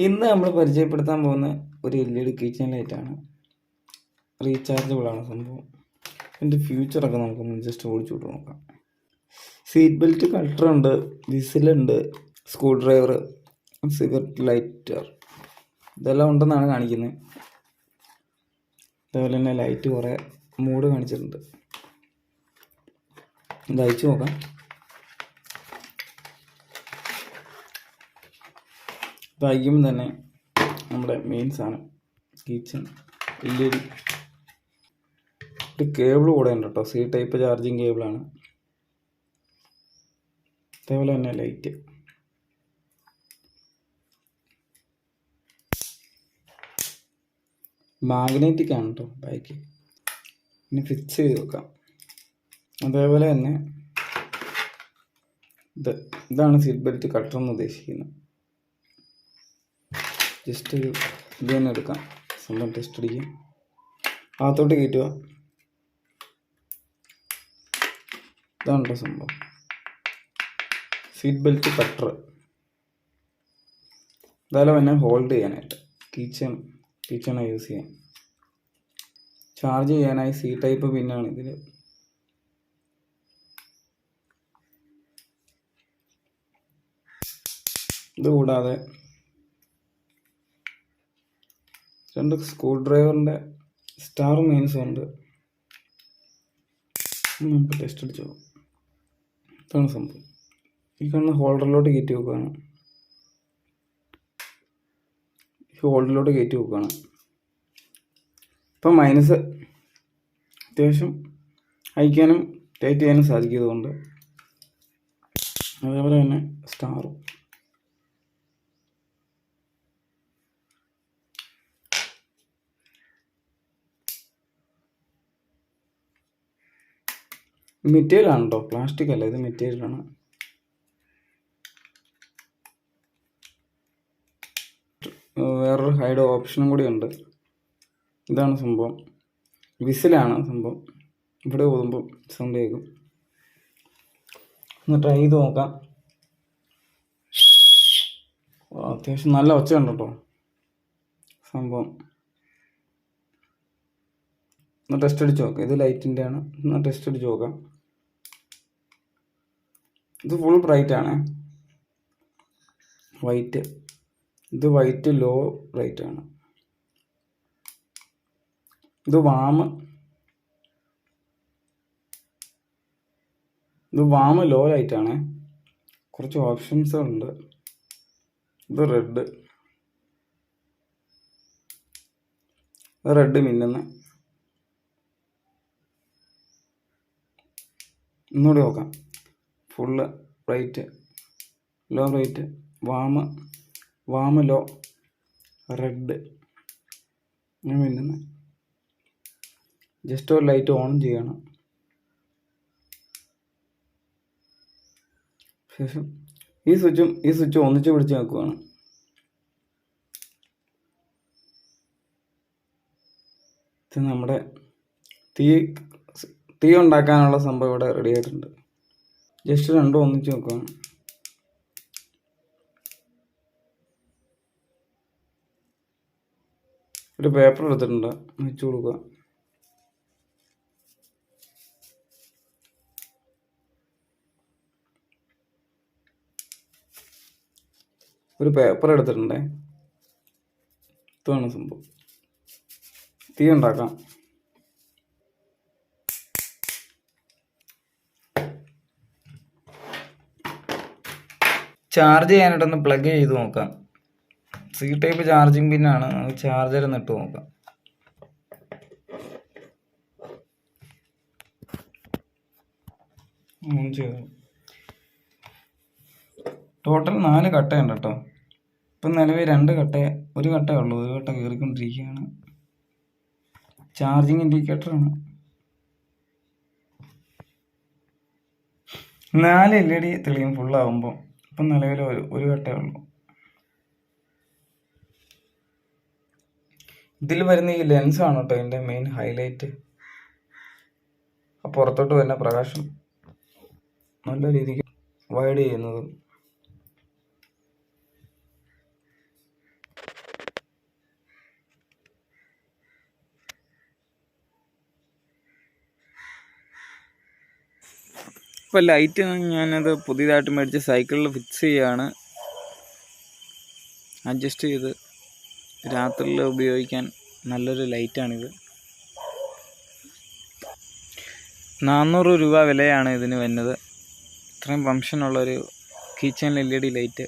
ഇന്ന് നമ്മൾ പരിചയപ്പെടുത്താൻ പോകുന്ന ഒരു LED കിച്ചൺ ലൈറ്റാണ്. റീചാർജബിൾ ആണ് സംഭവം. ഇതിൻ്റെ ഫ്യൂച്ചറൊക്കെ നമുക്കൊന്ന് ജസ്റ്റ് ഓടിച്ചുവിട്ട് നോക്കാം. സീറ്റ് ബെൽറ്റ് കൾട്ടറുണ്ട്, വിസിലുണ്ട്, സ്ക്രൂ ഡ്രൈവർ, സിഗരറ്റ് ലൈറ്റർ, ഇതെല്ലാം ഉണ്ടെന്നാണ് കാണിക്കുന്നത്. അതുപോലെ തന്നെ ലൈറ്റ് കുറേ മൂഡ് കാണിച്ചിട്ടുണ്ട്. ഇത് അയച്ചു നോക്കാം. ഇത് അയക്കുമ്പോൾ തന്നെ നമ്മുടെ മെയിൻ സാധനം കിച്ചൺ LED. ഒരു കേബിൾ കൂടെ ഉണ്ട് കേട്ടോ, C ടൈപ്പ് ചാർജിങ് കേബിളാണ്. അതേപോലെ തന്നെ ലൈറ്റ്, മാഗ്നറ്റിക് ആണ് കേട്ടോ ബാക്ക്. ഇനി ഫിക്സ് ചെയ്ത് വെക്കാം. അതേപോലെ തന്നെ ഇതാണ് സീറ്റ് ബെൽറ്റ് കട്ടർ എന്ന് ഉദ്ദേശിക്കുന്നത്. ജസ്റ്റ് ഒരു ഇത് തന്നെ എടുക്കാം, സംഭവം ടെസ്റ്റ് അടിക്കാം. അകത്തോട്ട് കയറ്റുക. ഇതാണല്ലോ സംഭവം, സീറ്റ് ബെൽറ്റ് കട്ടർ. ഇതായാലും തന്നെ ഹോൾഡ് ചെയ്യാനായിട്ട് കിച്ചണായി യൂസ് ചെയ്യാൻ. ചാർജ് ചെയ്യാനായി C ടൈപ്പ് പിന്നാണ് ഇതിൽ. ഇതുകൂടാതെ 2 സ്ക്രൂ ഡ്രൈവറിൻ്റെ സ്റ്റാർ മെയിൻസും ഉണ്ട്. നമുക്ക് ടെസ്റ്റ് അടിച്ചു നോക്കാം. ഇതാണ് സംഭവം. ഈ കാണുന്ന ഹോൾഡറിലോട്ട് കയറ്റി വെക്കുകയാണ്. ഇപ്പം മൈനസ് അത്യാവശ്യം അയക്കാനും ടൈറ്റ് ചെയ്യാനും സാധിക്കുന്നതുകൊണ്ട്. അതേപോലെ തന്നെ സ്റ്റാറും. മെറ്റീരിയലാണ് കേട്ടോ, പ്ലാസ്റ്റിക് അല്ല, ഇത് മെറ്റീരിയലാണ്. വേറൊരു ഹൈഡ് ഓപ്ഷനും കൂടി ഉണ്ട്. ഇതാണ് സംഭവം, വിസിലാണ് സംഭവം. ഇവിടെ ഊതുമ്പോൾ സൗണ്ട് കേൾക്കും. ഒന്ന് ട്രൈ ചെയ്ത് നോക്കാം. അത്യാവശ്യം നല്ല ഒച്ചയുണ്ട് കേട്ടോ സംഭവം. ഒന്ന് ടെസ്റ്റ് അടിച്ച് നോക്കാം. ഇത് ലൈറ്റിൻ്റെ ആണ്. ഒന്ന് ടെസ്റ്റ് അടിച്ച് നോക്കാം. ഇത് ഫുൾ ബ്രൈറ്റ് ആണ്, വൈറ്റ്. ഇത് വൈറ്റ് ലോ ബ്രൈറ്റ് ആണ്. ഇത് വാം ലോ ലൈറ്റ് ആണ്. കുറച്ച് ഓപ്ഷൻസ് ഉണ്ട്. ഇത് റെഡ് മിന്നുന്ന. ഒന്നുകൂടി നോക്കാം. Full bright, low bright, warm low, red, ഞാൻ മിന്നുന്നത്. ജസ്റ്റ് ഒരു ലൈറ്റ് ഓൺ ചെയ്യണം. ശേഷം ഈ സ്വിച്ചും ഒന്നിച്ച് പിടിച്ച് വെക്കുകയാണ്. ഇത് നമ്മുടെ തീ ഉണ്ടാക്കാനുള്ള സംഭവം ഇവിടെ റെഡി ആയിട്ടുണ്ട്. ജസ്റ്റ് രണ്ടും ഒന്നിച്ച് വെക്കുകയാണ്. ഒരു പേപ്പർ എടുത്തിട്ടുണ്ട്, വെച്ച് കൊടുക്കുക. ഒരു പേപ്പർ എടുത്തിട്ടുണ്ടേ. ഇതാണ് സംഭവം. തീ ഉണ്ടാക്കാം. ചാർജ് ചെയ്യാനായിട്ടൊന്ന് പ്ലഗ് ചെയ്ത് നോക്കാം. C ടൈപ്പ് ചാർജിങ് പിന്നാണ്. ചാർജർ ഒന്ന് ഇട്ട് നോക്കാം. ടോട്ടൽ 4 കട്ടയുണ്ട് കേട്ടോ. ഇപ്പം നിലവിൽ 2 ഒരു കട്ടയേ ഉള്ളൂ. ഒരു കട്ട കയറിക്കൊണ്ടിരിക്കുകയാണ്. ചാർജിങ് ഇൻഡിക്കേറ്ററാണ്. 4 LED തെളിയും ഫുള്ളാകുമ്പോൾ. ഇപ്പം നിലവിൽ ഒരു കട്ടയേ ഉള്ളൂ. ഇതിൽ വരുന്ന ഈ ലെൻസാണ് കേട്ടോ ഇതിൻ്റെ മെയിൻ ഹൈലൈറ്റ്. പുറത്തോട്ട് വരുന്ന പ്രകാശം നല്ല രീതിക്ക് വൈഡ് ചെയ്യുന്നത്. ഇപ്പോൾ ലൈറ്റ് ഞാനത് പുതിയതായിട്ട് മേടിച്ച് സൈക്കിളിൽ ഫിക്സ് ചെയ്യുകയാണ്. അഡ്ജസ്റ്റ് ചെയ്ത് രാത്രിയിൽ ഉപയോഗിക്കാൻ നല്ലൊരു ലൈറ്റാണിത്. 400 രൂപ വിലയാണ് ഇതിന് വരുന്നത്. ഇത്രയും ഫംഗ്ഷനുള്ളൊരു കീ ചെയിൻ LED ലൈറ്റ്.